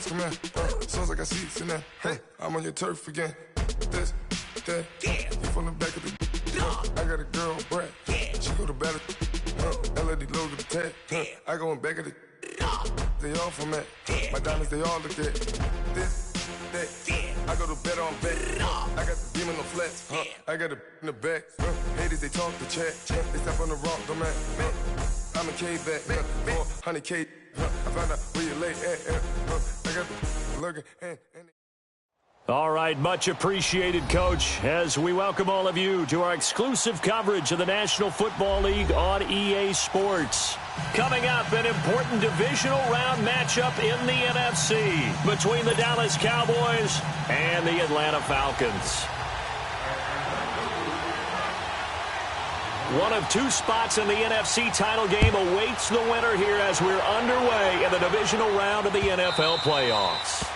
Let's come in. Soon as I got seats in there, hey, I'm on your turf again. This, that, you from the back of the. I got a girl, Brad. She go to battle. LED logo tag. I go in back of the. They all from that. My diamonds, they all look at. This, that. I go to bed on back. I got the beam in the flats. I got a in the back. Haters, they talk the chat. They step on the rock, the man. I'm a K-back. 400K. I found out where you lay at. I got the looking and. All right, much appreciated, Coach, as we welcome all of you to our exclusive coverage of the National Football League on EA Sports. Coming up, an important divisional round matchup in the NFC between the Dallas Cowboys and the Atlanta Falcons. One of two spots in the NFC title game awaits the winner here as we're underway in the divisional round of the NFL playoffs.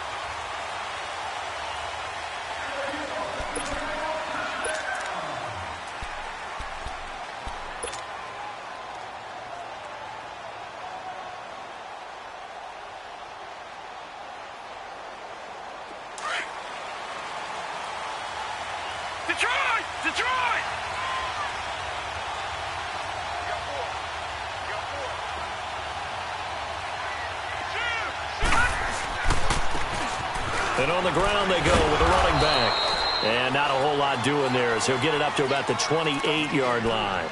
And on the ground they go with a running back. And not a whole lot doing there as he'll get it up to about the 28-yard line.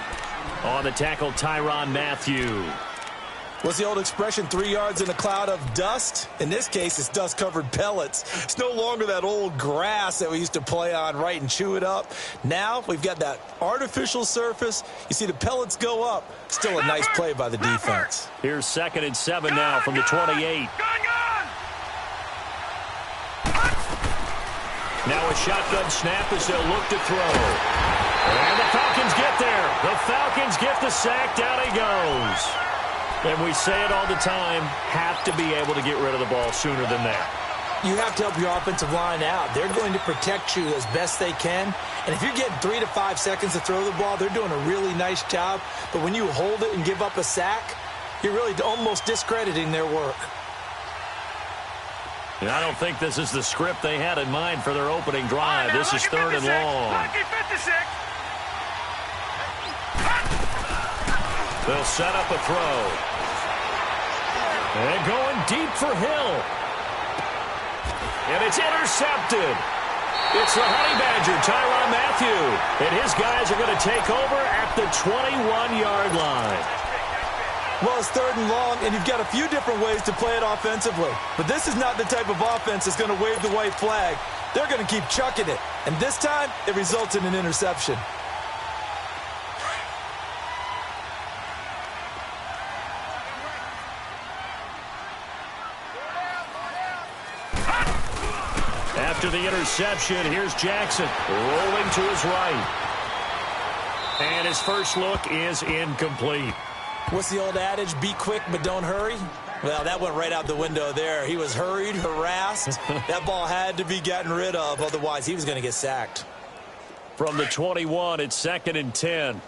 On the tackle, Tyrann Mathieu. What's the old expression, 3 yards in a cloud of dust? In this case, it's dust-covered pellets. It's no longer that old grass that we used to play on, right, and chew it up. Now we've got that artificial surface. You see the pellets go up. Still a nice play by the defense. Here's 2nd and 7 now from the 28. Now a shotgun snap as they'll look to throw. And the Falcons get there. The Falcons get the sack. Down he goes. And we say it all the time, have to be able to get rid of the ball sooner than that. You have to help your offensive line out. They're going to protect you as best they can. And if you're getting 3 to 5 seconds to throw the ball, they're doing a really nice job. But when you hold it and give up a sack, you're really almost discrediting their work. And I don't think this is the script they had in mind for their opening drive. This is 3rd and long. They'll set up a throw. And going deep for Hill. And it's intercepted. It's the Honey Badger, Tyrann Mathieu. And his guys are going to take over at the 21-yard line. Well, it's 3rd and long, and you've got a few different ways to play it offensively. But this is not the type of offense that's going to wave the white flag. They're going to keep chucking it. And this time, it results in an interception. After the interception, here's Jackson rolling to his right. And his first look is incomplete. What's the old adage? Be quick, but don't hurry? Well, that went right out the window there. He was hurried, harassed. That ball had to be gotten rid of. Otherwise, he was going to get sacked. From the 21, it's 2nd and 10.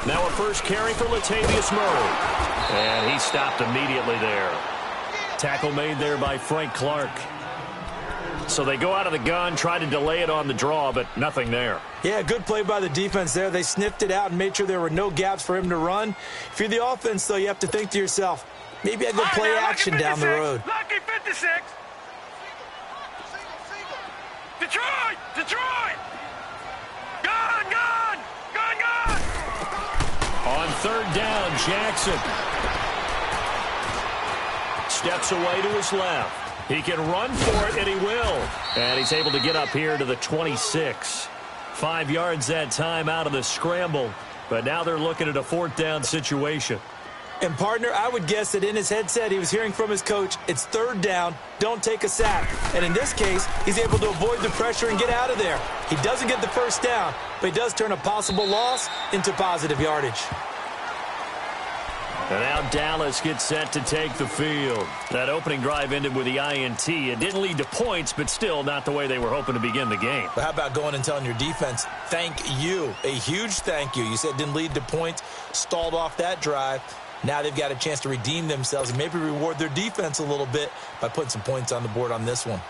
Now a first carry for Latavius Murray. And he stopped immediately there. Tackle made there by Frank Clark. So they go out of the gun, try to delay it on the draw, but nothing there. Yeah, good play by the defense there. They sniffed it out and made sure there were no gaps for him to run. If you're the offense, though, you have to think to yourself, maybe I go play action down the road. Lucky 56. Detroit! Detroit! Gun! Gun! Gun! Gun! On 3rd down, Jackson steps away to his left. He can run for it, and he will. And he's able to get up here to the 26. 5 yards that time out of the scramble. But now they're looking at a 4th down situation. And, partner, I would guess that in his headset he was hearing from his coach, it's 3rd down, don't take a sack. And in this case, he's able to avoid the pressure and get out of there. He doesn't get the 1st down, but he does turn a possible loss into positive yardage. And now Dallas gets set to take the field. That opening drive ended with the INT. It didn't lead to points, but still not the way they were hoping to begin the game. But how about going and telling your defense, thank you, a huge thank you. You said it didn't lead to points, stalled off that drive. Now they've got a chance to redeem themselves and maybe reward their defense a little bit by putting some points on the board on this one.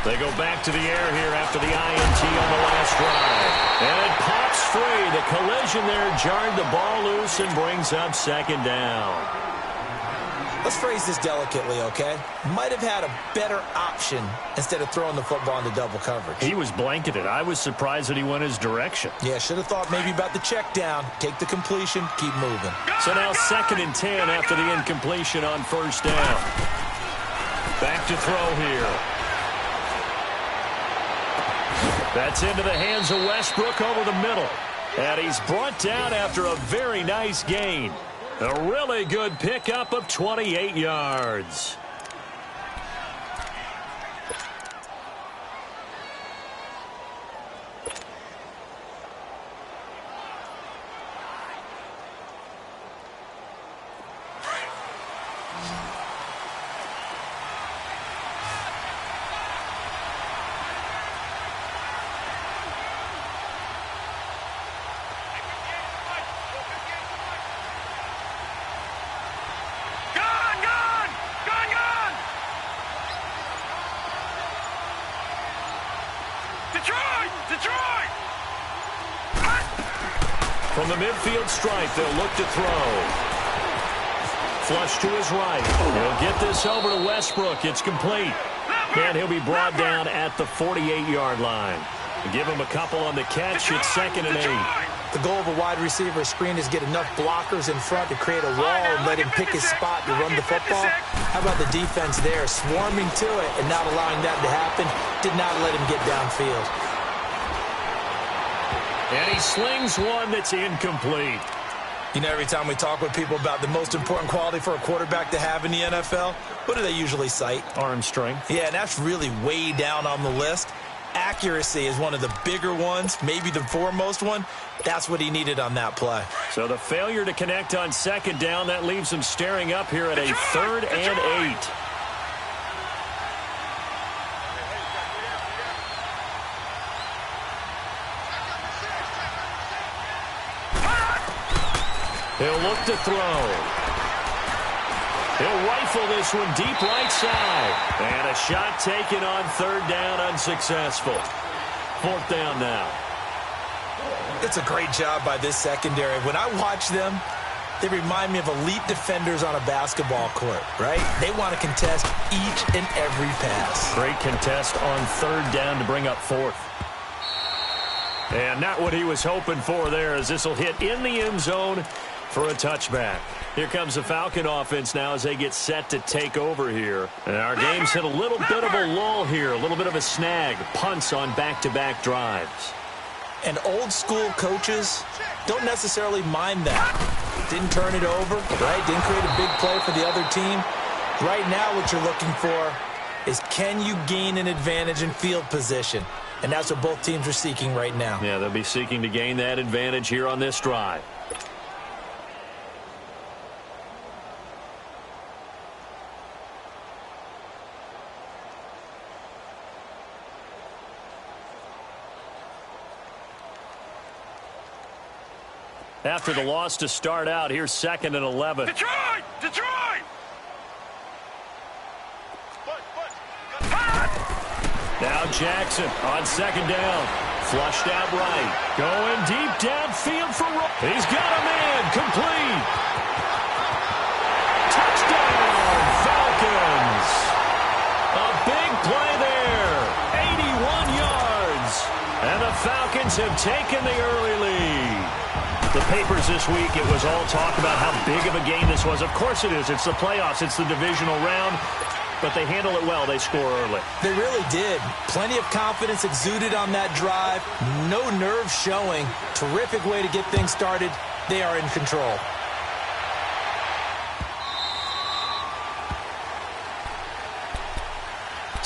They go back to the air here after the INT on the last drive. And it pops free. The collision there jarred the ball loose and brings up second down. Let's phrase this delicately, okay? Might have had a better option instead of throwing the football into double coverage. He was blanketed. I was surprised that he went his direction. Yeah, should have thought maybe about the check down. Take the completion, keep moving. So now 2nd and 10 after the incompletion on first down. Back to throw here. That's into the hands of Westbrook over the middle. And he's brought down after a very nice gain. A really good pickup of 28 yards. Detroit! From the midfield stripe, they'll look to throw. Flush to his right. He'll get this over to Westbrook. It's complete. And he'll be brought down at the 48-yard line. Give him a couple on the catch. It's 2nd and 8. The goal of a wide receiver screen is get enough blockers in front to create a wall and let him pick his spot to run the football. How about the defense there, swarming to it and not allowing that to happen? Did not let him get downfield. And he slings one that's incomplete. You know, every time we talk with people about the most important quality for a quarterback to have in the NFL, what do they usually cite? Arm strength. Yeah, and that's really way down on the list. Accuracy is one of the bigger ones, maybe the foremost one. That's what he needed on that play. So the failure to connect on 2nd down, that leaves him staring up here at a 3rd and 8. He'll look to throw. He'll rifle this one deep right side. And a shot taken on 3rd down, unsuccessful. 4th down now. It's a great job by this secondary. When I watch them, they remind me of elite defenders on a basketball court, right? They want to contest each and every pass. Great contest on 3rd down to bring up 4th. And not what he was hoping for there, as this will hit in the end zone for a touchback. Here comes the Falcon offense now as they get set to take over here. And our game's hit a little bit of a lull here, a little bit of a snag. Punts on back-to-back drives. And old school coaches don't necessarily mind that. Didn't turn it over, right? Didn't create a big play for the other team. Right now what you're looking for is, can you gain an advantage in field position? And that's what both teams are seeking right now. Yeah, they'll be seeking to gain that advantage here on this drive. After the loss to start out, here's 2nd and 11. Detroit! Detroit! Now Jackson on 2nd down. Flushed out right. Going deep downfield for Rowe. He's got a man. Complete. Touchdown, Falcons. A big play there. 81 yards. And the Falcons have taken the early lead. The papers this week, it was all talk about how big of a game this was. Of course it is. It's the playoffs. It's the divisional round. But they handle it well. They score early. They really did. Plenty of confidence exuded on that drive. No nerve showing. Terrific way to get things started. They are in control.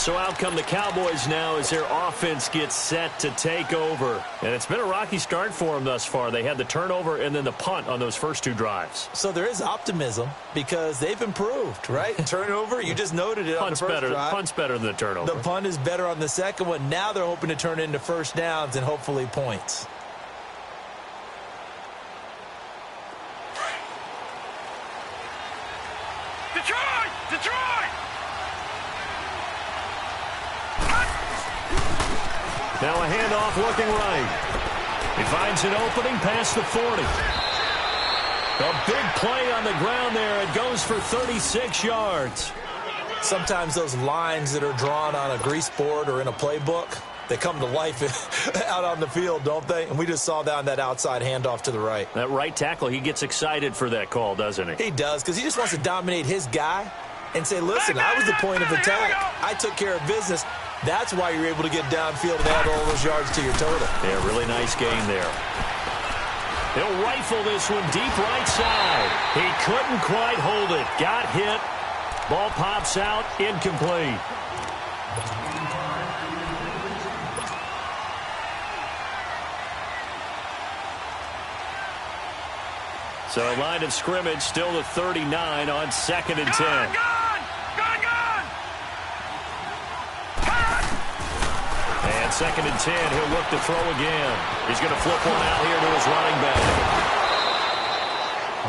So out come the Cowboys now as their offense gets set to take over. And it's been a rocky start for them thus far. They had the turnover and then the punt on those first two drives. So there is optimism because they've improved, right? Turnover, you just noted it on the first drive. Punt's better than the turnover. The punt is better on the second one. Now they're hoping to turn into first downs and hopefully points. Detroit! Detroit! Now a handoff looking right. He finds an opening past the 40. A big play on the ground there. It goes for 36 yards. Sometimes those lines that are drawn on a grease board or in a playbook, they come to life out on the field, don't they? And we just saw down that outside handoff to the right. That right tackle, he gets excited for that call, doesn't he? He does, because he just wants to dominate his guy and say, listen, I was the point of attack. I took care of business. That's why you're able to get downfield and add all those yards to your total. Yeah, really nice game there. He'll rifle this one deep right side. He couldn't quite hold it. Got hit. Ball pops out. Incomplete. So line of scrimmage still the 39 on 2nd and 10. And 2nd and 10, he'll look to throw again. He's going to flip one out here to his running back.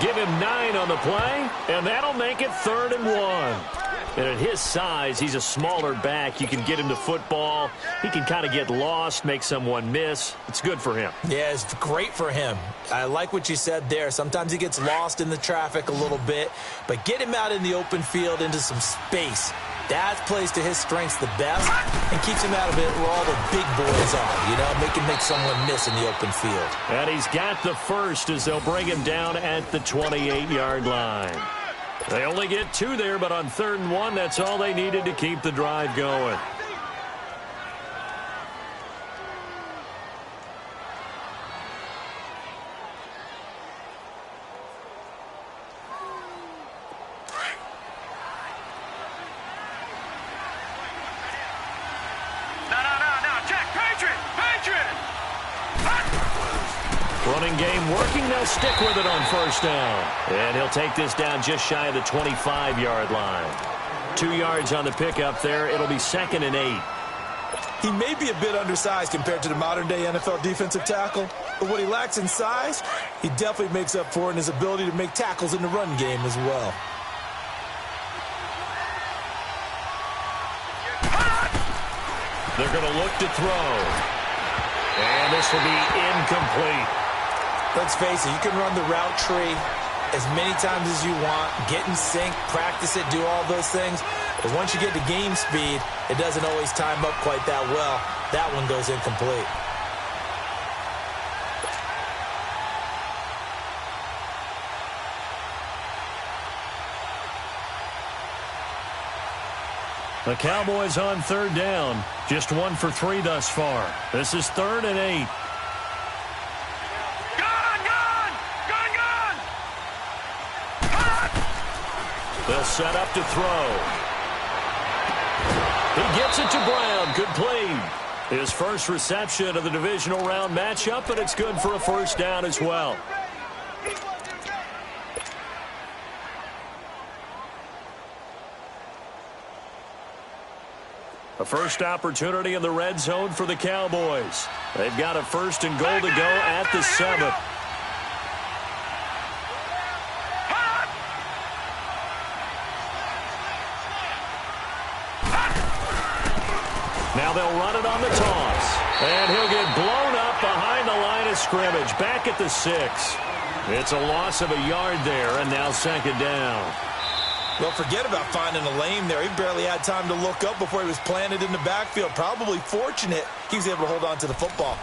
Give him 9 on the play, and that'll make it 3rd and 1. And at his size, he's a smaller back. You can get him to football. He can kind of get lost, make someone miss. It's good for him. Yeah, it's great for him. I like what you said there. Sometimes he gets lost in the traffic a little bit, but get him out in the open field into some space. That plays to his strengths the best and keeps him out of it where all the big boys are, you know, make someone miss in the open field. And he's got the first as they'll bring him down at the 28-yard line. They only get 2 there, but on 3rd and 1, that's all they needed to keep the drive going. Running game working. They'll stick with it on 1st down. And he'll take this down just shy of the 25-yard line. 2 yards on the pickup there. It'll be 2nd and 8. He may be a bit undersized compared to the modern-day NFL defensive tackle, but what he lacks in size, he definitely makes up for in his ability to make tackles in the run game as well. They're going to look to throw. And this will be incomplete. Let's face it, you can run the route tree as many times as you want, get in sync, practice it, do all those things. But once you get to game speed, it doesn't always time up quite that well. That one goes incomplete. The Cowboys on 3rd down. Just 1 for 3 thus far. This is 3rd and 8. They'll set up to throw. He gets it to Brown. Complete. His first reception of the divisional round matchup, and it's good for a 1st down as well. A first opportunity in the red zone for the Cowboys. They've got a 1st and goal to go at the 7. Now they'll run it on the toss. And he'll get blown up behind the line of scrimmage. Back at the 6. It's a loss of a yard there, and now 2nd down. Well, forget about finding a lane there. He barely had time to look up before he was planted in the backfield. Probably fortunate he was able to hold on to the football.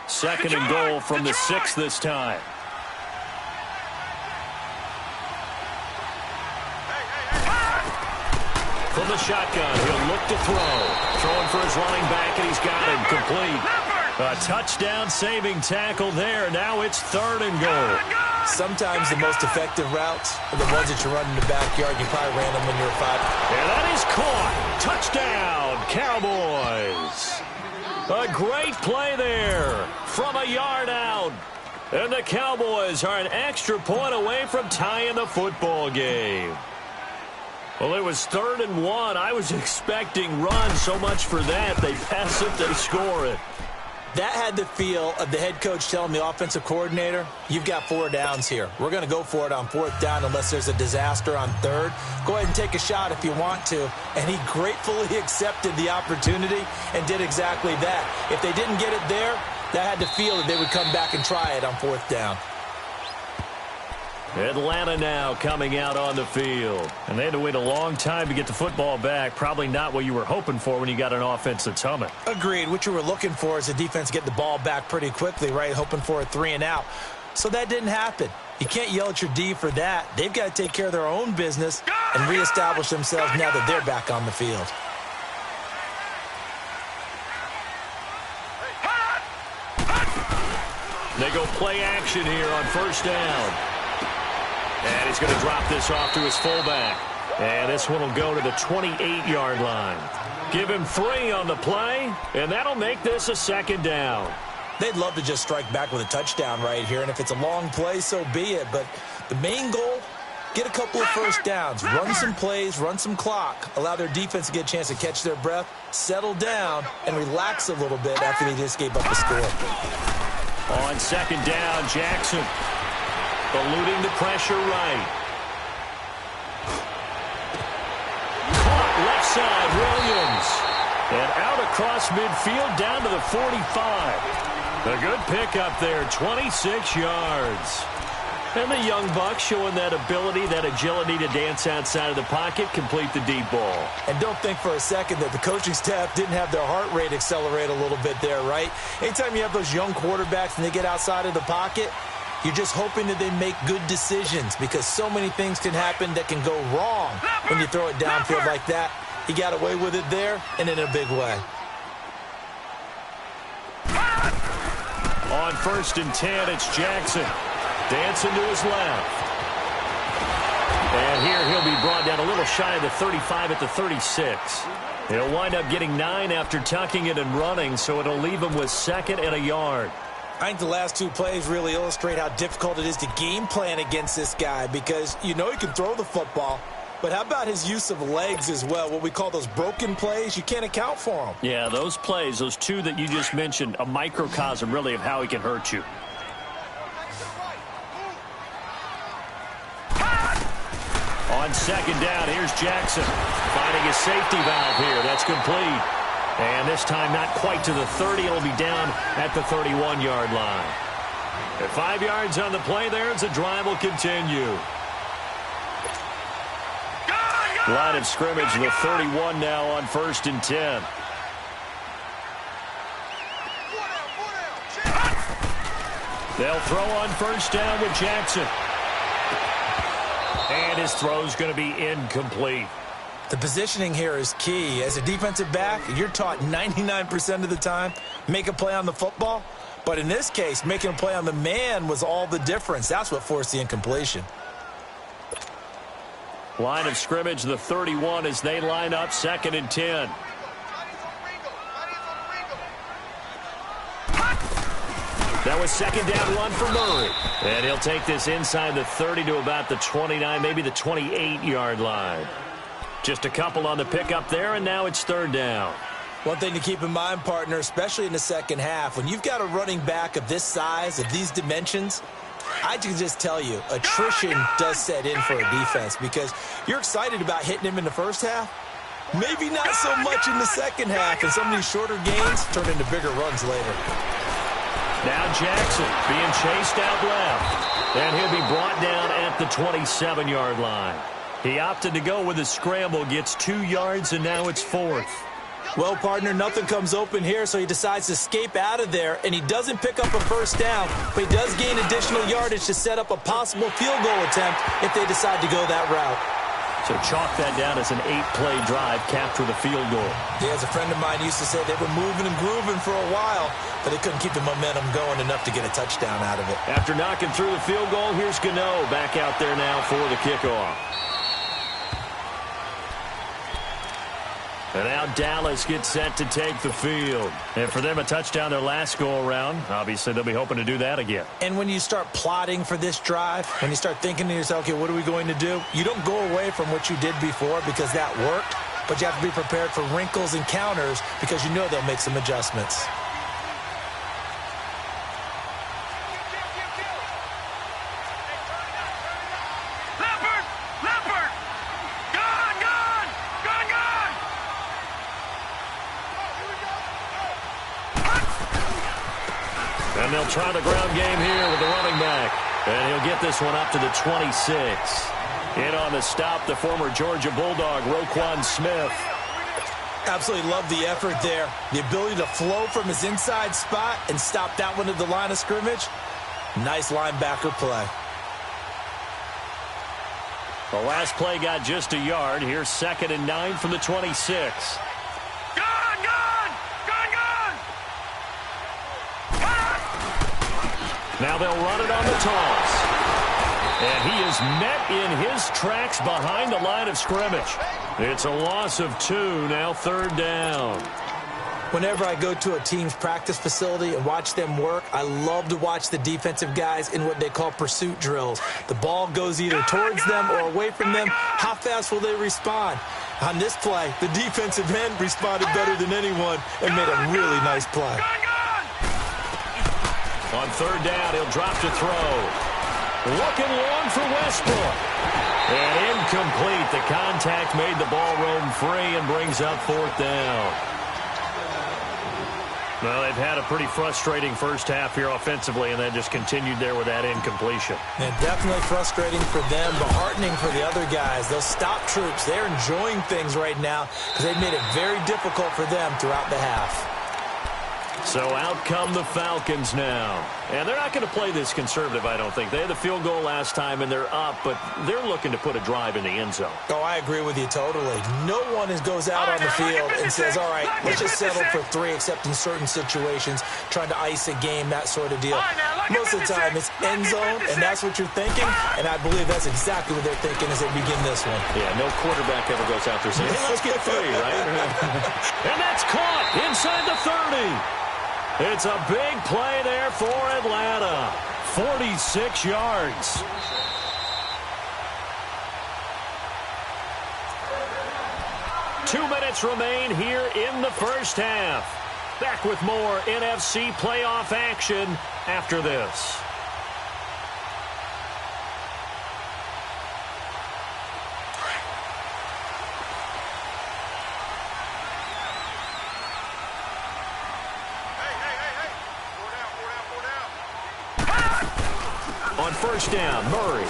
Second and goal from the 6 this time. From the shotgun, he'll look to throw. Throwing for his running back, and he's got him complete. A touchdown-saving tackle there. Now it's 3rd and goal. Sometimes the most effective routes are the ones that you run in the backyard. You probably ran them when you were 5. And that is caught. Touchdown, Cowboys. A great play there from a yard out. And the Cowboys are an extra point away from tying the football game. Well, it was 3rd and 1. I was expecting run so much for that. They pass it, they score it. That had the feel of the head coach telling the offensive coordinator, you've got 4 downs here. We're going to go for it on 4th down unless there's a disaster on 3rd. Go ahead and take a shot if you want to. And he gratefully accepted the opportunity and did exactly that. If they didn't get it there, that had the feel that they would come back and try it on 4th down. Atlanta now coming out on the field. And they had to wait a long time to get the football back. Probably not what you were hoping for when you got an offense that's humming. Agreed. What you were looking for is the defense get the ball back pretty quickly, right? Hoping for a 3 and out. So that didn't happen. You can't yell at your D for that. They've got to take care of their own business and reestablish themselves now that they're back on the field. They go play action here on 1st down. And he's going to drop this off to his fullback. And this one will go to the 28-yard line. Give him 3 on the play, and that'll make this a 2nd down. They'd love to just strike back with a touchdown right here, and if it's a long play, so be it. But the main goal, get a couple of 1st downs, run some plays, run some clock, allow their defense to get a chance to catch their breath, settle down, and relax a little bit after they just gave up the score. On 2nd down, Jackson. Eluding the pressure right. Caught left side, Williams. And out across midfield down to the 45. A good pickup there, 26 yards. And the young buck showing that ability, that agility to dance outside of the pocket, complete the deep ball. And don't think for a second that the coaching staff didn't have their heart rate accelerate a little bit there, right? Anytime you have those young quarterbacks and they get outside of the pocket, you're just hoping that they make good decisions because so many things can happen that can go wrong when you throw it downfield like that. He got away with it there and in a big way. On 1st and 10, it's Jackson. Dancing to his left. And here he'll be brought down a little shy of the 35 at the 36. He'll wind up getting 9 after tucking it and running, so it'll leave him with 2nd and a yard. I think the last 2 plays really illustrate how difficult it is to game plan against this guy because you know he can throw the football, but how about his use of legs as well? What we call those broken plays, you can't account for them. Yeah, those plays, those 2 that you just mentioned, a microcosm really of how he can hurt you. On 2nd down, here's Jackson finding his safety valve here. That's complete. And this time not quite to the 30. It'll be down at the 31-yard line. At 5 yards on the play there as the drive will continue. Line of scrimmage, the 31 now on 1st and 10. They'll throw on 1st down with Jackson. And his throw's going to be incomplete. The positioning here is key. As a defensive back, you're taught 99% of the time, make a play on the football. But in this case, making a play on the man was all the difference. That's what forced the incompletion. Line of scrimmage, the 31 as they line up 2nd and 10. That was 2nd down run for Murray. And he'll take this inside the 30 to about the 29, maybe the 28-yard line. Just a couple on the pickup there, and now it's 3rd down. One thing to keep in mind, partner, especially in the second half, when you've got a running back of this size, of these dimensions, I can just tell you, attrition does set in for a defense because you're excited about hitting him in the first half. Maybe not so much in the second half, and some of these shorter gains turn into bigger runs later. Now Jackson being chased out left, and he'll be brought down at the 27-yard line. He opted to go with a scramble, gets 2 yards, and now it's 4th. Well, partner, nothing comes open here, so he decides to escape out of there, and he doesn't pick up a 1st down, but he does gain additional yardage to set up a possible field goal attempt if they decide to go that route. So chalk that down as an 8-play drive, capture the field goal. Yeah, as a friend of mine used to say, they were moving and grooving for a while, but they couldn't keep the momentum going enough to get a touchdown out of it. After knocking through the field goal, here's Gano back out there now for the kickoff. And now Dallas gets set to take the field. And for them, a touchdown their last go-around. Obviously, they'll be hoping to do that again. And when you start plotting for this drive, when you start thinking to yourself, okay, what are we going to do? You don't go away from what you did before because that worked, but you have to be prepared for wrinkles and counters because you know they'll make some adjustments. And they'll try the ground game here with the running back. And he'll get this one up to the 26. In on the stop, the former Georgia Bulldog, Roquan Smith. Absolutely love the effort there. The ability to flow from his inside spot and stop that one at the line of scrimmage. Nice linebacker play. The last play got just a yard. Here's 2nd and 9 from the 26. Now they'll run it on the toss. And he is met in his tracks behind the line of scrimmage. It's a loss of 2, now 3rd down. Whenever I go to a team's practice facility and watch them work, I love to watch the defensive guys in what they call pursuit drills. The ball goes either towards them or away from them. How fast will they respond? On this play, the defensive end responded better than anyone and made a really nice play. On 3rd down, he'll drop to throw. Looking long for Westbrook. And incomplete. The contact made the ball roam free and brings up 4th down. Well, they've had a pretty frustrating first half here offensively, and then just continued there with that incompletion. And definitely frustrating for them, but heartening for the other guys. Those stop troops, they're enjoying things right now because they've made it very difficult for them throughout the half. So out come the Falcons now. And they're not going to play this conservative, I don't think. They had the field goal last time, and they're up, but they're looking to put a drive in the end zone. Oh, I agree with you totally. No one goes out on the field and says, all right, let's just settle for 3, except in certain situations, trying to ice a game, that sort of deal. Most of the time, it's end zone, and that's what you're thinking, and I believe that's exactly what they're thinking as they begin this one. Yeah, no quarterback ever goes out there saying, hey, let's get 3, right? And that's caught inside the 30. It's a big play there for Atlanta. 46 yards. Two minutes remain here in the first half. Back with more NFC playoff action after this. On 1st down, Murray.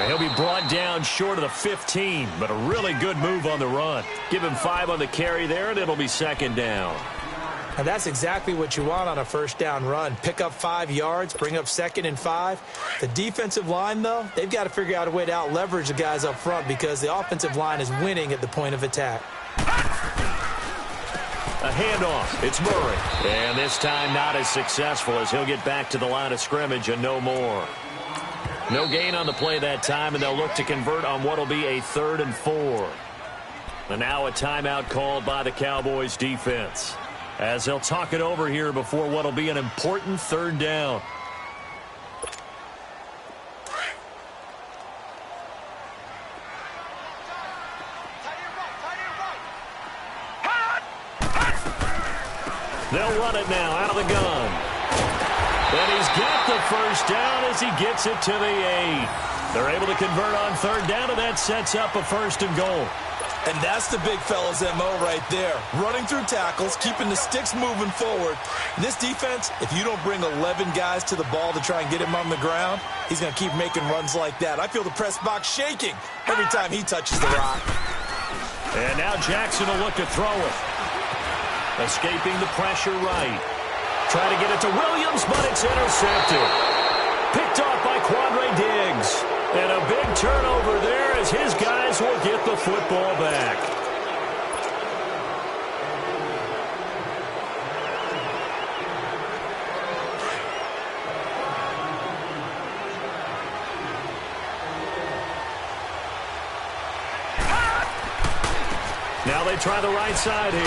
He'll be brought down short of the 15, but a really good move on the run. Give him 5 on the carry there, and it'll be 2nd down. And that's exactly what you want on a 1st down run. Pick up 5 yards, bring up 2nd and 5. The defensive line, though, they've got to figure out a way to out-leverage the guys up front because the offensive line is winning at the point of attack. A handoff. It's Murray. And this time not as successful as he'll get back to the line of scrimmage and no more. No gain on the play that time, and they'll look to convert on what will be a 3rd and 4. And now a timeout called by the Cowboys defense as they'll talk it over here before what will be an important 3rd down. They'll run it now out of the gun. And he's got the 1st down as he gets it to the 8. They're able to convert on 3rd down, and that sets up a 1st and goal. And that's the big fella's MO right there. Running through tackles, keeping the sticks moving forward. This defense, if you don't bring 11 guys to the ball to try and get him on the ground, he's going to keep making runs like that. I feel the press box shaking every time he touches the rock. And now Jackson will look to throw it. Escaping the pressure right. Try to get it to Williams, but it's intercepted. Picked off by Quandre Diggs. And a big turnover there as his guys will get the football back. Now they try the right side here.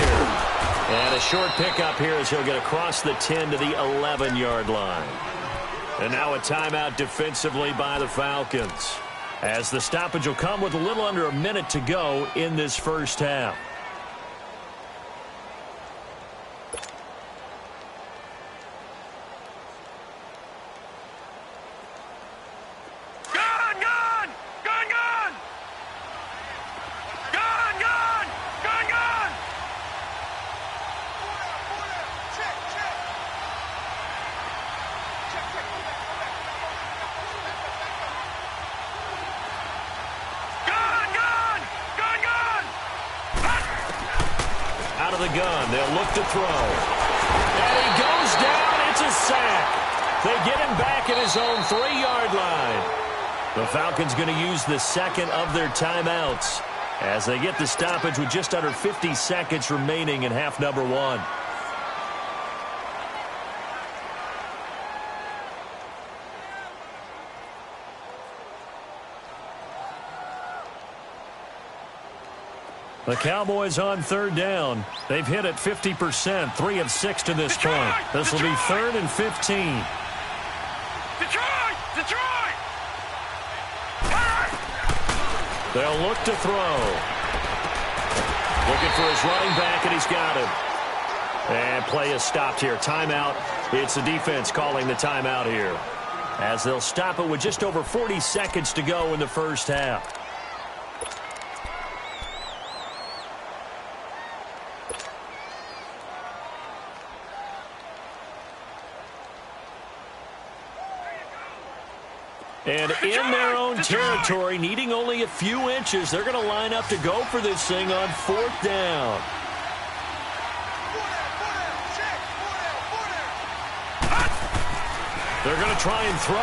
And a short pickup here as he'll get across the 10 to the 11-yard line. And now a timeout defensively by the Falcons, as the stoppage will come with a little under a minute to go in this first half. Out of the gun, they'll look to throw. And he goes down. It's a sack. They get him back at his own 3-yard line. The Falcons going to use the second of their timeouts as they get the stoppage with just under 50 seconds remaining in half number 1. The Cowboys on third down. They've hit at 50%, 3 of 6 to this point. This will be 3rd and 15. Detroit! They'll look to throw. Looking for his running back, and he's got him. And play is stopped here. Timeout. It's the defense calling the timeout here, as they'll stop it with just over 40 seconds to go in the first half. And in their own territory, needing only a few inches, they're going to line up to go for this thing on 4th down. They're going to try and throw.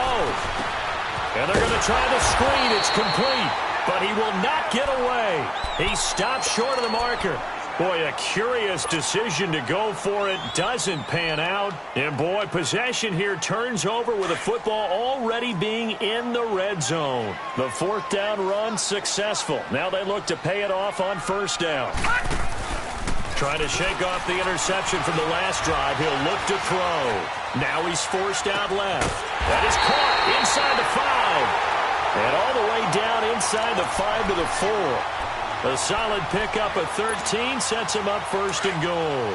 And they're going to try the screen. It's complete. But he will not get away. He stops short of the marker. Boy, a curious decision to go for it. Doesn't pan out. And, boy, possession here turns over with the football already being in the red zone. The 4th down run successful. Now they look to pay it off on 1st down. Trying to shake off the interception from the last drive. He'll look to throw. Now he's forced out left. That is caught inside the 5. And all the way down inside the 5 to the 4. A solid pickup of 13 sets him up 1st and goal.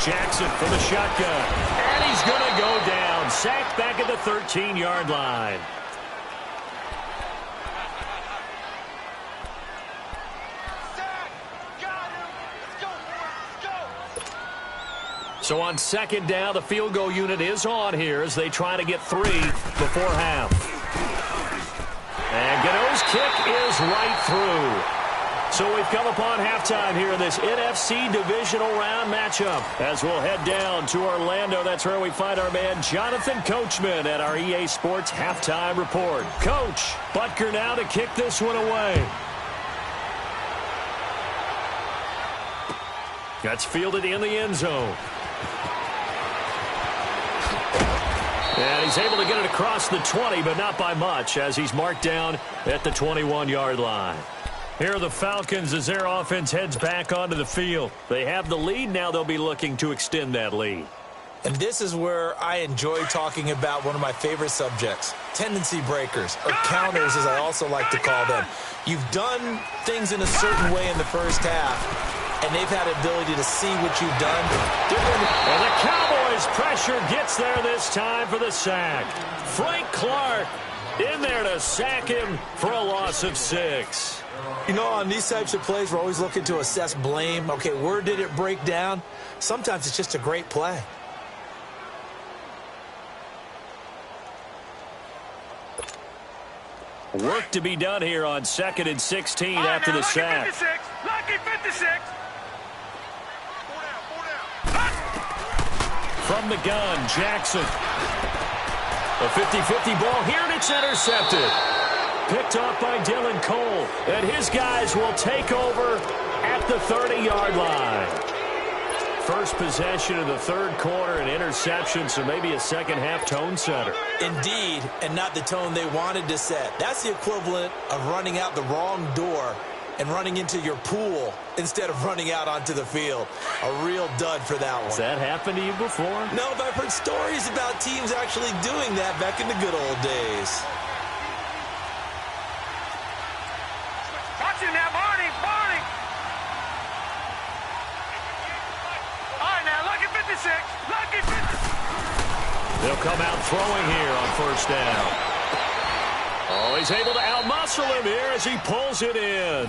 Jackson from the shotgun. And he's going to go down. Sacked back at the 13-yard line. So on 2nd down, the field goal unit is on here as they try to get 3 before half. And Gano's kick is right through. So we've come upon halftime here in this NFC divisional round matchup. As we'll head down to Orlando, that's where we find our man Jonathan Coachman at our EA Sports Halftime Report. Coach, Butker now to kick this one away. That's fielded in the end zone. And he's able to get it across the 20, but not by much, as he's marked down at the 21-yard line. Here are the Falcons as their offense heads back onto the field. They have the lead. Now they'll be looking to extend that lead. And this is where I enjoy talking about one of my favorite subjects, tendency breakers, or counters as I also like to call them. You've done things in a certain way in the first half, and they've had ability to see what you've done. And the Cowboys pressure gets there this time for the sack. Frank Clark in there to sack him for a loss of 6. You know, on these types of plays, we're always looking to assess blame. Okay, where did it break down? Sometimes it's just a great play. Work to be done here on 2nd and 16 after the sack. Lucky 56. From the gun, Jackson. A 50-50 ball here, and it's intercepted. Picked off by Dylan Cole. And his guys will take over at the 30-yard line. First possession of the third quarter, an interception, so maybe a second-half tone setter. Indeed, and not the tone they wanted to set. That's the equivalent of running out the wrong door and running into your pool instead of running out onto the field. A real dud for that one. Has that happened to you before? No, but I've heard stories about teams actually doing that back in the good old days. Watch him now, Barney, Barney. All right, now, lucky 56, lucky 56. They'll come out throwing here on first down. Oh, he's able to outmuscle him here as he pulls it in.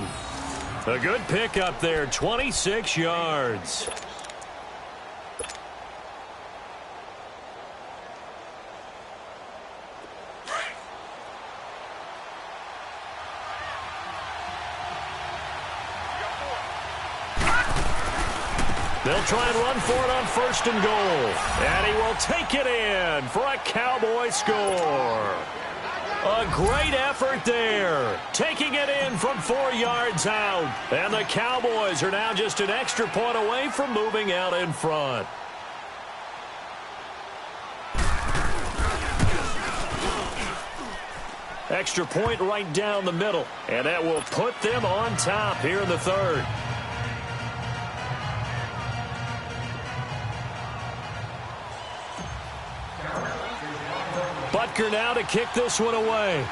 A good pickup there, 26 yards. They'll try and run for it on first and goal. And he will take it in for a Cowboy score. A great effort there. Taking it in from 4 yards out. And the Cowboys are now just an extra point away from moving out in front. Extra point right down the middle. And that will put them on top here in the third. Butker now to kick this one away.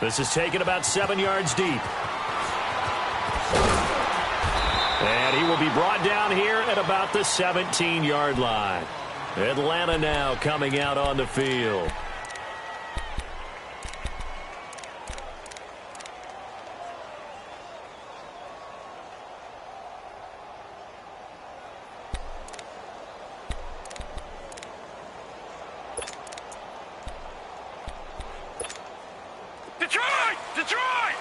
This is taken about 7 yards deep. And he will be brought down here at about the 17-yard line. Atlanta now coming out on the field. Detroit! Detroit!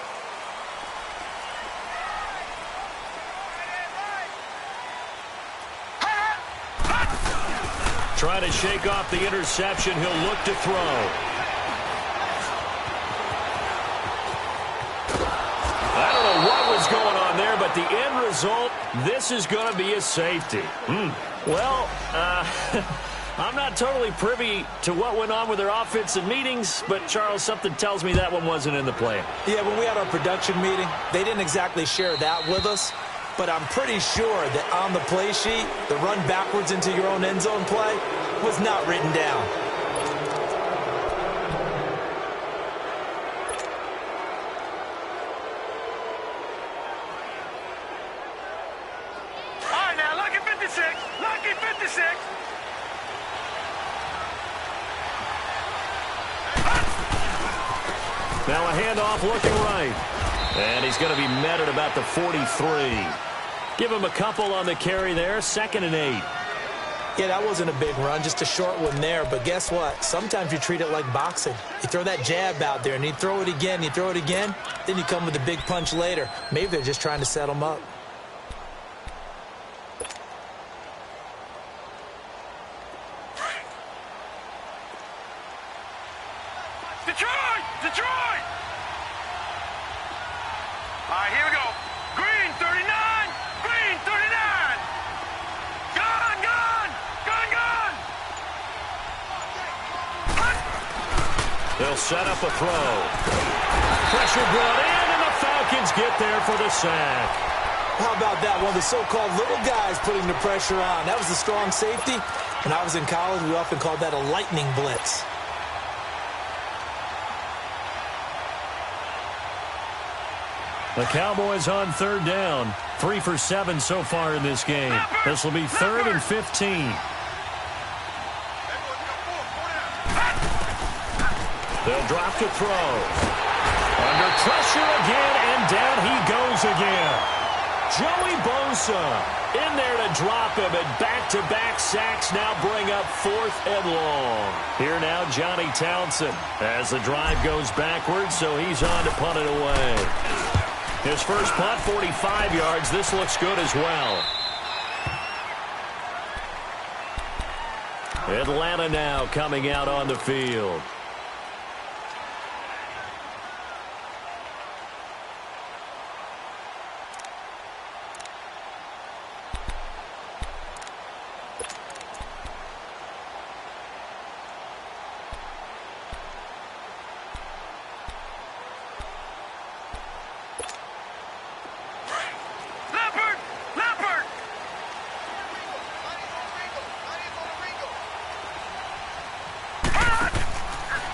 Trying to shake off the interception. He'll look to throw. I don't know what was going on there, but the end result, this is going to be a safety. Well, I'm not totally privy to what went on with their offensive meetings, but, Charles, something tells me that one wasn't in the plan. Yeah, when we had our production meeting, they didn't exactly share that with us, but I'm pretty sure that on the play sheet, the run backwards into your own end zone play was not written down. All right, now, lucky 56, lucky 56. Now a handoff looking right. And he's going to be met at about the 43. Give him a couple on the carry there. 2nd and 8. Yeah, that wasn't a big run, just a short one there. But guess what? Sometimes you treat it like boxing. You throw that jab out there, and you throw it again, then you come with a big punch later. Maybe they're just trying to set him up. Detroit! Detroit! All right, here we go. Green, 39. Green, 39. Gun, gun. Gun, gun. They'll set up a throw. Pressure brought in, and the Falcons get there for the sack. How about that? One of the so-called little guys putting the pressure on. That was a strong safety. When I was in college, we often called that a lightning blitz. The Cowboys on 3rd down. 3 for 7 so far in this game. This will be 3rd and 15. They'll drop to throw. Under pressure again, and down he goes again. Joey Bosa in there to drop him, and back-to-back sacks now bring up 4th and long. Here now, Johnny Townsend as the drive goes backwards, so he's on to punt it away. His first punt, 45 yards. This looks good as well. Atlanta now coming out on the field.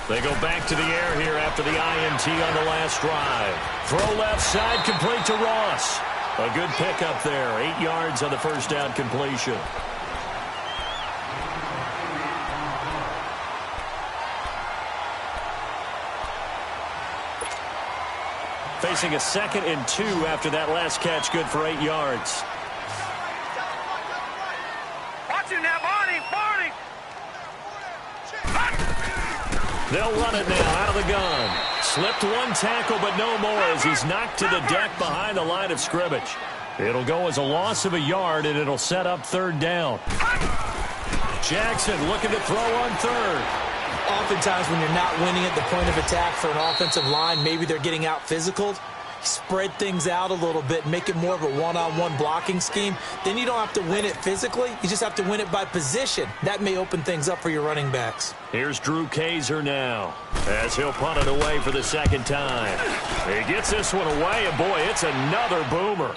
They go back to the air here after the INT on the last drive. Throw left side, complete to Ross. A good pickup there. 8 yards on the first down completion. Facing a 2nd and 2 after that last catch, good for 8 yards. Watch him now, Barney! They'll run it now out of the gun. Slipped one tackle, but no more as he's knocked to the deck behind the line of scrimmage. It'll go as a loss of a yard, and it'll set up 3rd down. Jackson looking to throw on 3rd. Oftentimes when you're not winning at the point of attack for an offensive line, maybe they're getting out physical. Spread things out a little bit, make it more of a one-on-one blocking scheme. Then you don't have to win it physically. You just have to win it by position. That may open things up for your running backs. Here's Drew Kaiser now as he'll punt it away for the 2nd time. He gets this one away, and boy, it's another boomer.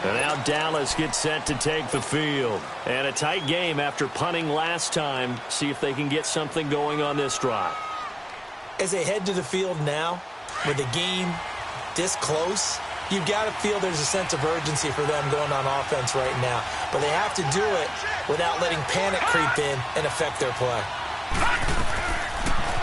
And now Dallas gets set to take the field. And a tight game after punting last time. See if they can get something going on this drive. As they head to the field now, with the game this close, you've got to feel there's a sense of urgency for them going on offense right now. But they have to do it without letting panic creep in and affect their play.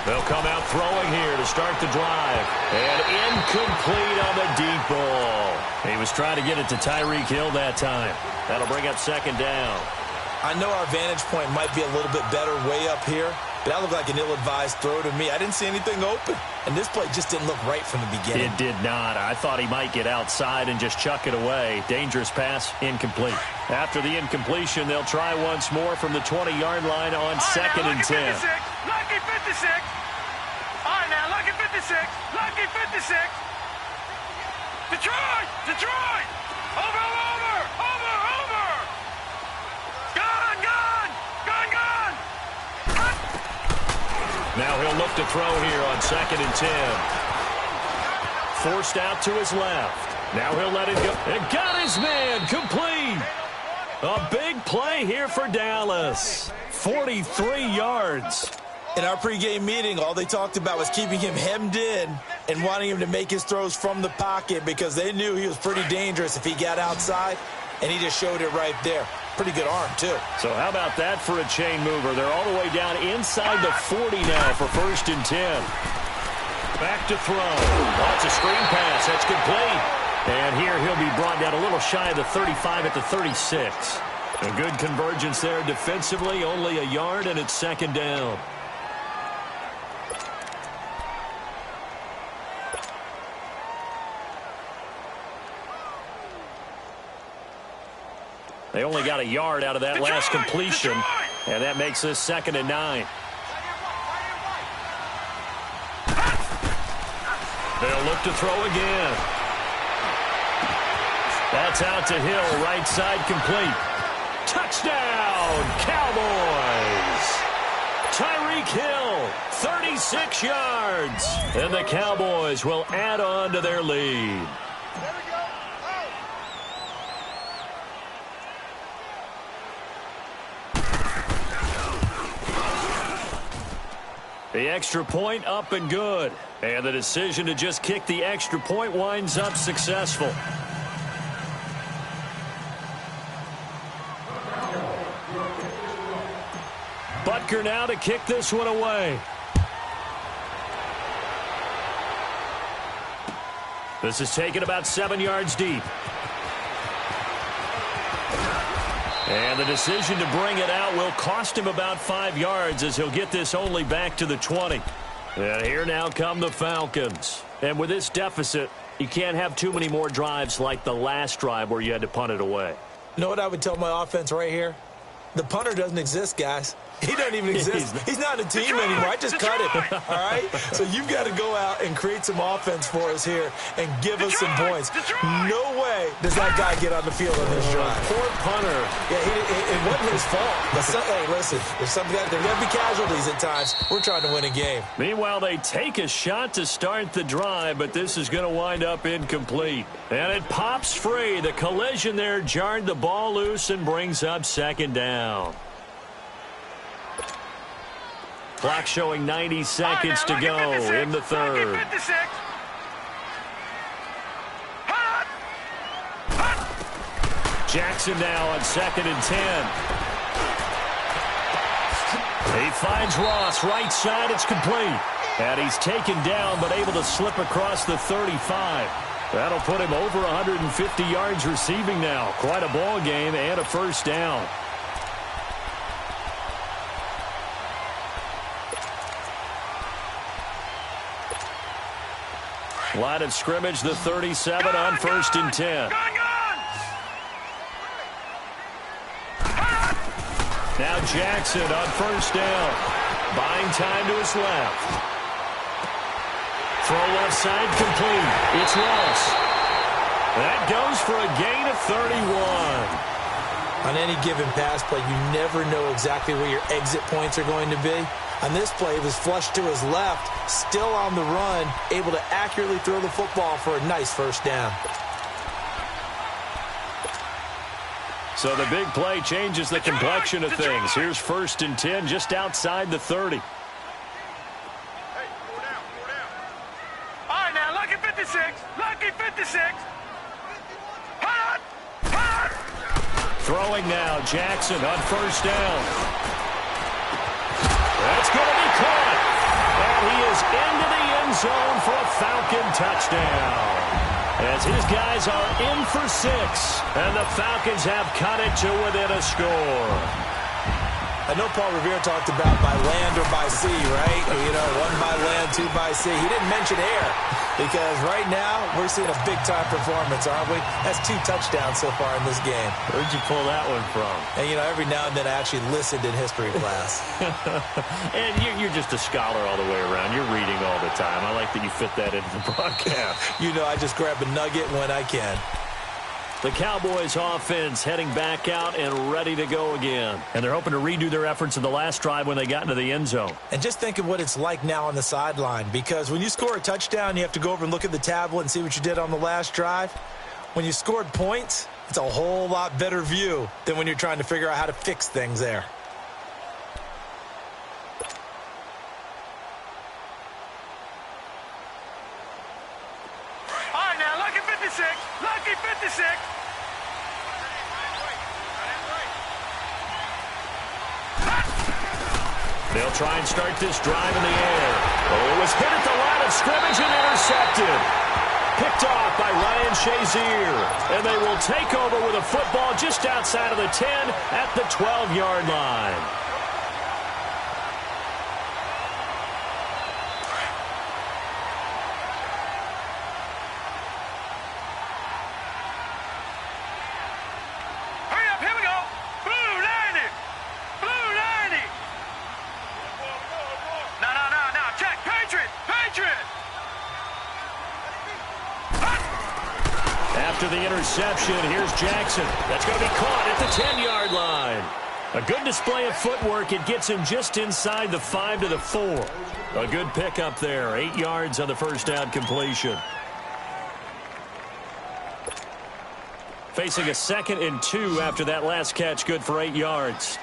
They'll come out throwing here to start the drive. And incomplete on the deep ball. He was trying to get it to Tyreek Hill that time. That'll bring up 2nd down. I know our vantage point might be a little bit better way up here, but that looked like an ill-advised throw to me. I didn't see anything open, and this play just didn't look right from the beginning. It did not. I thought he might get outside and just chuck it away. Dangerous pass, incomplete. After the incompletion, they'll try once more from the 20-yard line on 2nd and 10. Lucky 56. All right, now, lucky 56. Lucky 56. Detroit! Detroit! Over! Now he'll look to throw here on 2nd and 10. Forced out to his left. Now he'll let it go. And got his man complete. A big play here for Dallas. 43 yards. In our pregame meeting, all they talked about was keeping him hemmed in and wanting him to make his throws from the pocket because they knew he was pretty dangerous if he got outside, and he just showed it right there. Pretty good arm, too. So how about that for a chain mover? They're all the way down inside the 40 now for 1st and 10. Back to throw. That's a screen pass. That's complete. And here he'll be brought down a little shy of the 35 at the 36. A good convergence there defensively. Only a yard, and it's 2nd down. They only got a yard out of that last completion, and that makes this 2nd and 9. They'll look to throw again. That's out to Hill, right side complete. Touchdown, Cowboys! Tyreek Hill, 36 yards. And the Cowboys will add on to their lead. The extra point up and good. And the decision to just kick the extra point winds up successful. Butker now to kick this one away. This is taken about 7 yards deep. And the decision to bring it out will cost him about 5 yards as he'll get this only back to the 20. And here now come the Falcons. And with this deficit, you can't have too many more drives like the last drive where you had to punt it away. You know what I would tell my offense right here? The punter doesn't exist, guys. He doesn't even exist. He's not a team anymore. I just cut him, all right? So you've got to go out and create some offense for us here and give us some points. No way does that guy get on the field on this drive. Poor punter. Yeah, it wasn't his fault. But hey, listen, there's going to be casualties at times. We're trying to win a game. Meanwhile, they take a shot to start the drive, but this is going to wind up incomplete. And it pops free. The collision there jarred the ball loose and brings up second down. Clock showing 90 seconds to go in the third. Jackson now on 2nd and 10. He finds Ross right side. It's complete. And he's taken down but able to slip across the 35. That'll put him over 150 yards receiving now. Quite a ball game and a first down. Line of scrimmage, the 37 on 1st and 10. Now Jackson on 1st down. Buying time to his left. Throw left side complete. It's Ross. That goes for a gain of 31. On any given pass play, you never know exactly where your exit points are going to be. On this play, it was flushed to his left, still on the run, able to accurately throw the football for a nice first down. So the big play changes the complexion of things. Here's 1st and 10 just outside the 30. Hey, 4 down. All right, now, lucky 56. Lucky 56. Throwing now, Jackson on 1st down. That's going to be caught. And he is into the end zone for a Falcon touchdown. As his guys are in for 6. And the Falcons have cut it to within a score. I know Paul Revere talked about by land or by sea, right? You know, 1 by land, 2 by sea. He didn't mention air because right now we're seeing a big-time performance, aren't we? That's 2 touchdowns so far in this game. Where'd you pull that one from? And, you know, every now and then I actually listened in history class. And you're just a scholar all the way around. You're reading all the time. I like that you fit that into the broadcast. You know, I just grab a nugget when I can. The Cowboys offense heading back out and ready to go again. And they're hoping to redo their efforts in the last drive when they got into the end zone. And just think of what it's like now on the sideline, because when you score a touchdown, you have to go over and look at the tablet and see what you did on the last drive. When you scored points, it's a whole lot better view than when you're trying to figure out how to fix things there. All right, now, lucky 56. Lucky 56. They'll try and start this drive in the air. Oh, it was hit at the line of scrimmage and intercepted. Picked off by Ryan Shazier. And they will take over with a football just outside of the 10 at the 12-yard line. Hurry up, here we go. Blue 90. Blue 90. No. Check. Patriot. After the interception, here's Jackson. That's going to be caught at the 10-yard line. A good display of footwork. It gets him just inside the 5 to the 4. A good pickup there. 8 yards on the first down completion. Facing a 2nd and 2 after that last catch. Good for 8 yards.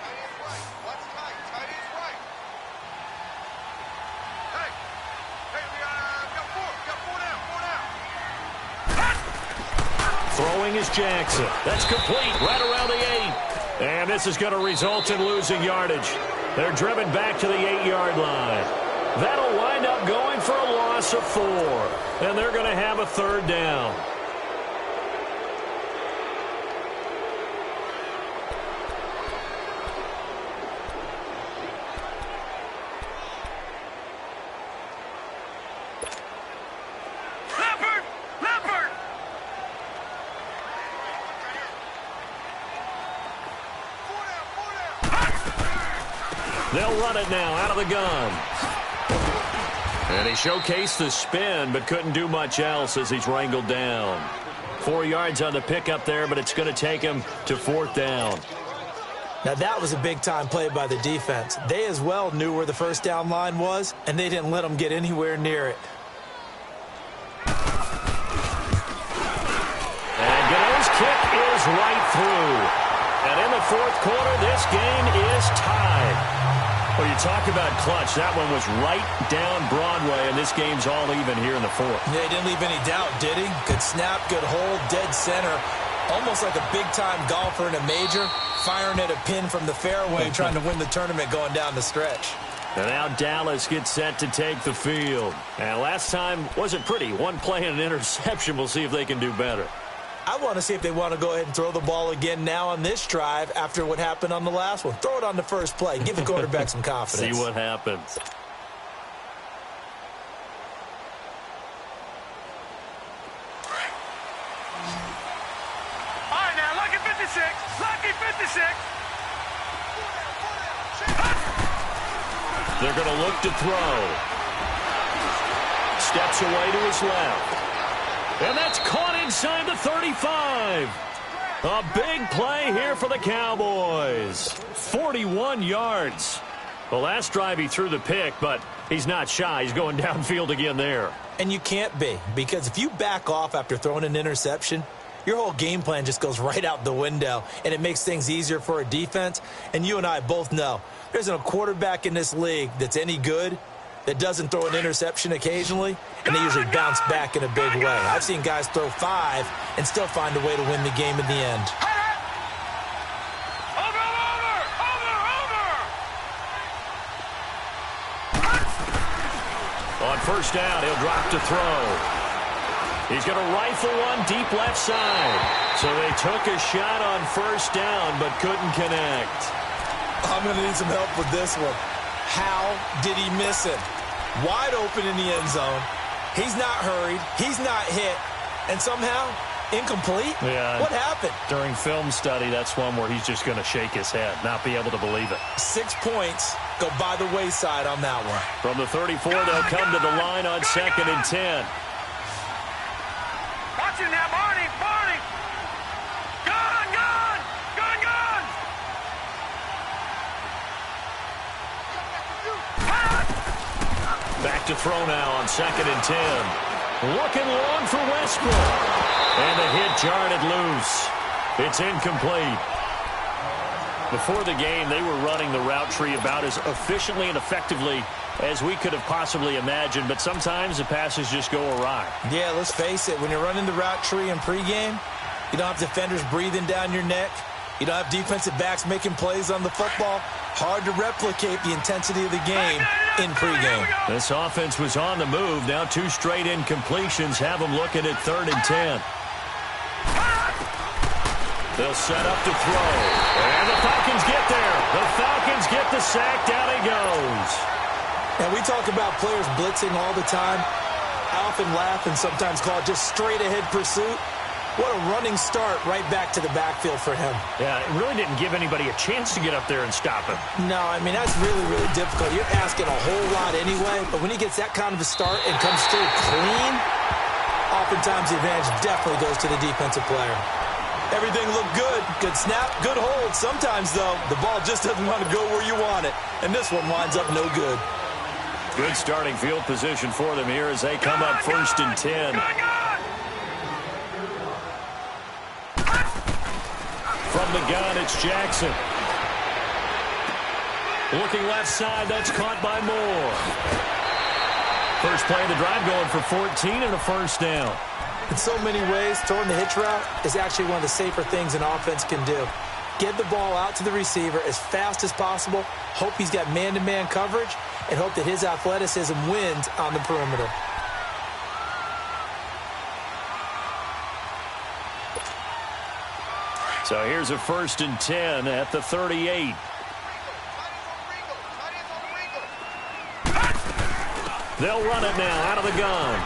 Throwing is Jackson. That's complete right around the 8. And this is going to result in losing yardage. They're driven back to the 8-yard line. That'll wind up going for a loss of 4. And they're going to have a 3rd down. They'll run it now out of the gun. And he showcased the spin, but couldn't do much else as he's wrangled down. 4 yards on the pickup there, but it's going to take him to 4th down. Now, that was a big-time play by the defense. They as well knew where the first down line was, and they didn't let them get anywhere near it. And Gano's kick is right through. And in the 4th quarter, this game is tied. Well, you talk about clutch. That one was right down Broadway, and this game's all even here in the 4th. Yeah, he didn't leave any doubt, did he? Good snap, good hold, dead center. Almost like a big-time golfer in a major, firing at a pin from the fairway, trying to win the tournament going down the stretch. And now Dallas gets set to take the field. And last time wasn't pretty. One play and an interception. We'll see if they can do better. I want to see if they want to go ahead and throw the ball again now on this drive after what happened on the last one. Throw it on the first play. Give the quarterback some confidence. See what happens. All right, now, lucky 56. Lucky 56. They're going to look to throw. Steps away to his left. And that's caught inside the 35. A big play here for the Cowboys. 41 yards. The last drive he threw the pick, but he's not shy. He's going downfield again there. And you can't be, because if you back off after throwing an interception, your whole game plan just goes right out the window, and it makes things easier for a defense. And you and I both know there isn't a quarterback in this league that's any good that doesn't throw an interception occasionally, and they usually bounce back in a big way. I've seen guys throw 5 and still find a way to win the game in the end. On first down, he'll drop to throw. He's going to rifle one deep left side. So they took a shot on first down, but couldn't connect. I'm going to need some help with this one. How did he miss it? Wide open in the end zone. He's not hurried. He's not hit. And somehow, incomplete? Yeah. What happened? During film study, that's one where he's just going to shake his head, not be able to believe it. 6 points go by the wayside on that one. From the 34, they'll come to the line on 2nd and 10. Watch it now, Barney. Barney. Gun, gun. Gun, gun. Back to throw now on 2nd and 10. Looking long for Westbrook. And the hit jarred it loose. It's incomplete. Before the game, they were running the route tree about as efficiently and effectively as we could have possibly imagined, but sometimes the passes just go awry. Yeah, let's face it. When you're running the route tree in pregame, you don't have defenders breathing down your neck. You don't have defensive backs making plays on the football. Hard to replicate the intensity of the game in pregame. This offense was on the move. Now 2 straight incompletions have them looking at 3rd and 10. They'll set up to throw. And the Falcons get there. The Falcons get the sack. Down he goes. Now, we talk about players blitzing all the time. I often laugh and sometimes call it just straight-ahead pursuit. What a running start right back to the backfield for him. Yeah, it really didn't give anybody a chance to get up there and stop him. No, I mean, that's really, really difficult. You're asking a whole lot anyway, but when he gets that kind of a start and comes through clean, oftentimes the advantage definitely goes to the defensive player. Everything looked good. Good snap, good hold. Sometimes, though, the ball just doesn't want to go where you want it, and this one winds up no good. Good starting field position for them here as they come up 1st and 10. From the gun, it's Jackson. Looking left side, that's caught by Moore. First play of the drive going for 14 and a first down. In so many ways, throwing the hitch route is actually one of the safer things an offense can do. Get the ball out to the receiver as fast as possible, hope he's got man-to-man coverage, and hope that his athleticism wins on the perimeter. So here's a 1st and 10 at the 38. They'll run it now out of the gun.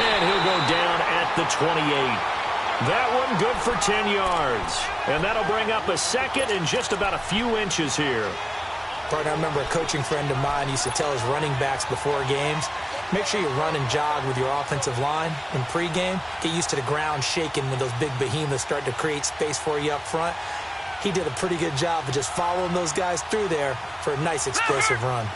And he'll go down at the 28. That one good for 10 yards. And that'll bring up a second and just about a few inches here. Partner, I remember a coaching friend of mine used to tell his running backs before games, make sure you run and jog with your offensive line in pregame. Get used to the ground shaking when those big behemoths start to create space for you up front. He did a pretty good job of just following those guys through there for a nice explosive run.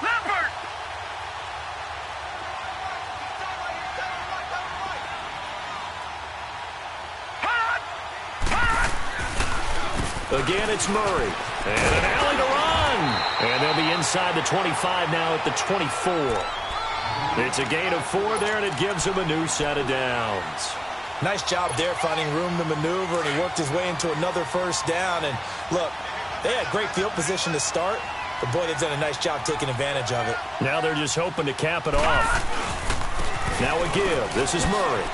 Again, it's Murray. And an alley to run. And they'll be inside the 25 now at the 24. It's a gain of 4 there, and it gives him a new set of downs. Nice job there finding room to maneuver, and he worked his way into another first down. And look, they had great field position to start, but boy, they've done a nice job taking advantage of it. Now they're just hoping to cap it off. Now a give. This is Murray.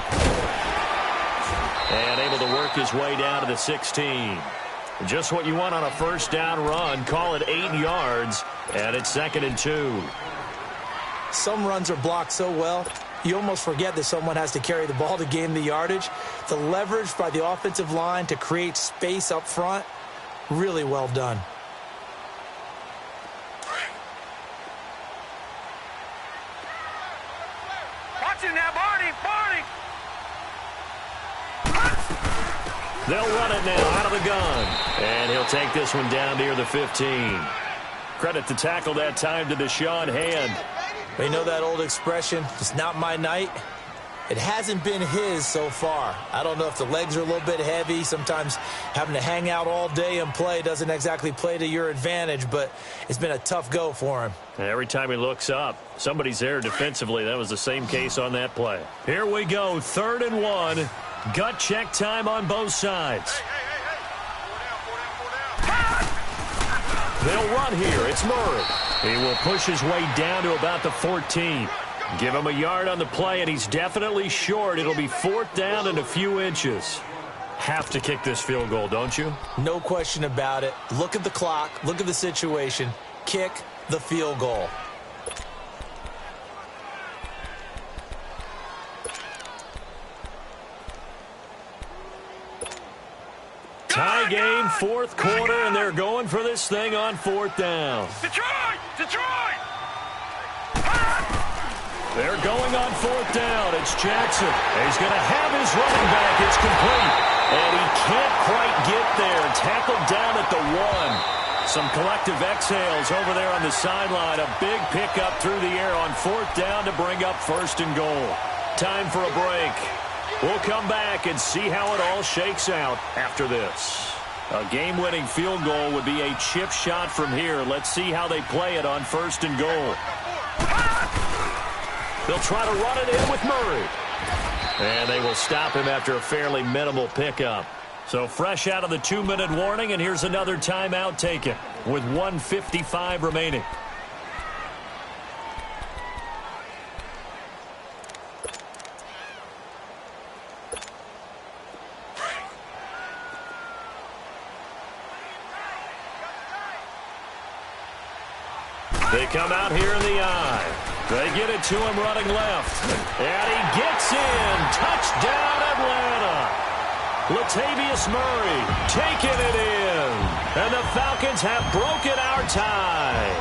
And able to work his way down to the 16. Just what you want on a first down run. Call it 8 yards, and it's 2nd and 2. Some runs are blocked so well, you almost forget that someone has to carry the ball to gain the yardage. The leverage by the offensive line to create space up front, really well done. Watch him now, Barney! Barney! They'll run it now out of the gun. And he'll take this one down near the 15. Credit the tackle that time to Deshaun Hand. They know that old expression, it's not my night. It hasn't been his so far. I don't know if the legs are a little bit heavy. Sometimes having to hang out all day and play doesn't exactly play to your advantage, but it's been a tough go for him. Every time he looks up, somebody's there defensively. That was the same case on that play. Here we go, 3rd and 1. Gut check time on both sides. They'll run here. It's Murray. He will push his way down to about the 14. Give him a yard on the play, and he's definitely short. It'll be 4th down and a few inches. Have to kick this field goal, don't you? No question about it. Look at the clock. Look at the situation. Kick the field goal. Tie game, 4th quarter, and they're going for this thing on 4th down. Detroit! Detroit! They're going on 4th down. It's Jackson. He's going to have his running back. It's complete. And he can't quite get there. Tackled down at the 1. Some collective exhales over there on the sideline. A big pickup through the air on 4th down to bring up 1st and goal. Time for a break. We'll come back and see how it all shakes out after this. A game-winning field goal would be a chip shot from here. Let's see how they play it on 1st and goal. They'll try to run it in with Murray. And they will stop him after a fairly minimal pickup. So fresh out of the 2-minute warning, and here's another timeout taken with 1:55 remaining. They come out here in the eye. They get it to him running left. And he gets in. Touchdown, Atlanta. Latavius Murray taking it in. And the Falcons have broken our tie.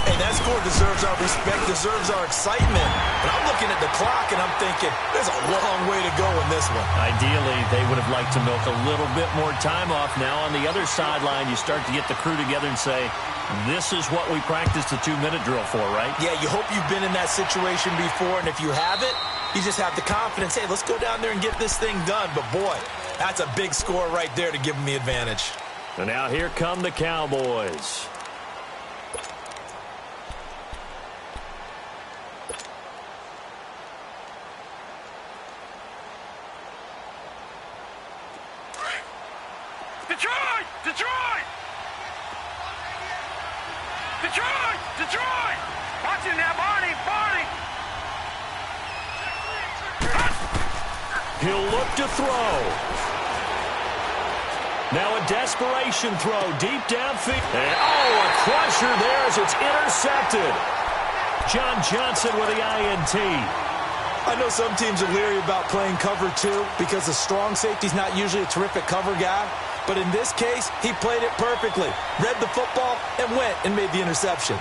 Hey, that score deserves our respect, deserves our excitement. But I'm looking at the clock, and I'm thinking, there's a long way to go in this one. Ideally, they would have liked to milk a little bit more time off. Now, on the other sideline, you start to get the crew together and say, this is what we practiced the 2-minute drill for, right? Yeah, you hope you've been in that situation before, and if you haven't, you just have the confidence, hey, let's go down there and get this thing done. But, boy, that's a big score right there to give them the advantage. And now here come the Cowboys. Detroit! Detroit! Detroit! Detroit! Watch him now, Barney! Barney! He'll look to throw. Now a desperation throw deep downfield. And, a crusher there as it's intercepted. John Johnson with the INT. I know some teams are leery about playing cover 2 because the strong safety's not usually a terrific cover guy. But in this case, he played it perfectly. Read the football and went and made the interception.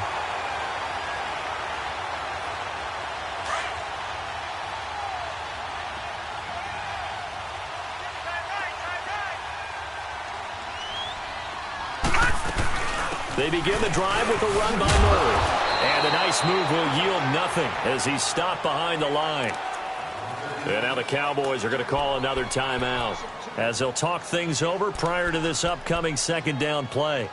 They begin the drive with a run by Murray. And a nice move will yield nothing as he's stopped behind the line. And now the Cowboys are going to call another timeout as they'll talk things over prior to this upcoming second down play.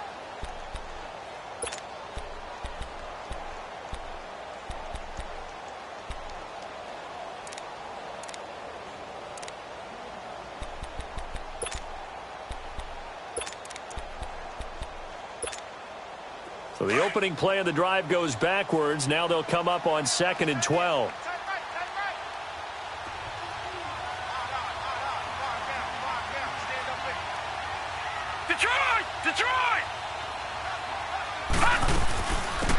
So the opening play of the drive goes backwards. Now they'll come up on 2nd and 12. Detroit!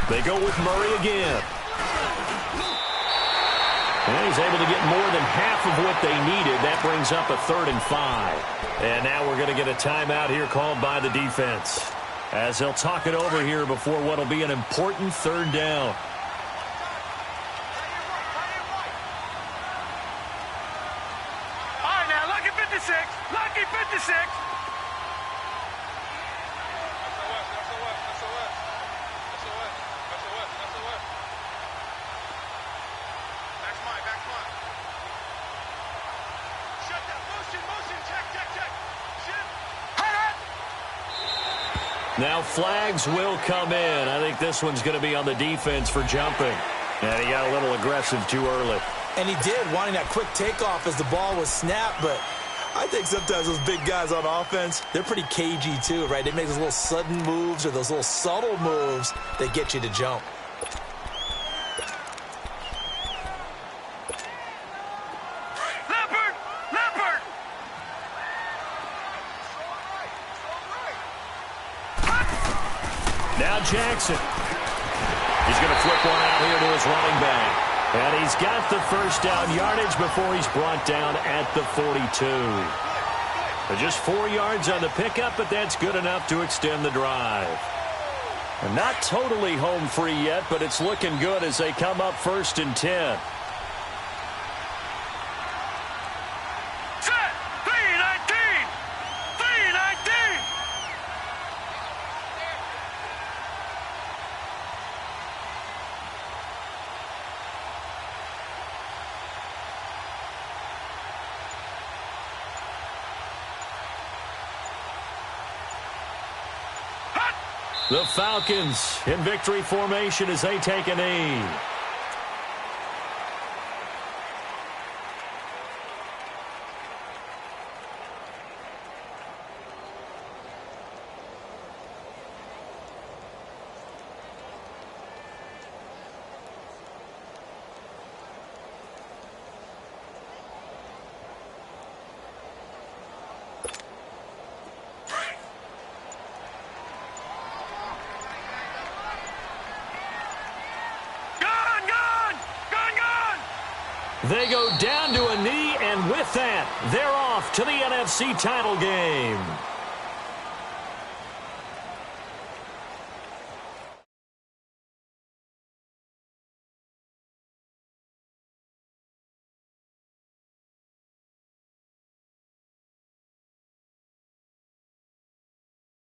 They go with Murray again. And he's able to get more than half of what they needed. That brings up a 3rd and 5. And now we're going to get a timeout here called by the defense, as they'll talk it over here before what will be an important 3rd down. All right, now, lucky 56. Lucky 56. Now flags will come in. I think this one's going to be on the defense for jumping. And he got a little aggressive too early. And he did, wanting that quick takeoff as the ball was snapped. But I think sometimes those big guys on offense, they're pretty cagey too, right? They make those little sudden moves or those little subtle moves that get you to jump. Now Jackson. He's going to flip one out here to his running back. And he's got the first down yardage before he's brought down at the 42. Just 4 yards on the pickup, but that's good enough to extend the drive. And not totally home free yet, but it's looking good as they come up 1st and 10. The Falcons in victory formation as they take a knee. They go down to a knee, and with that, they're off to the NFC title game.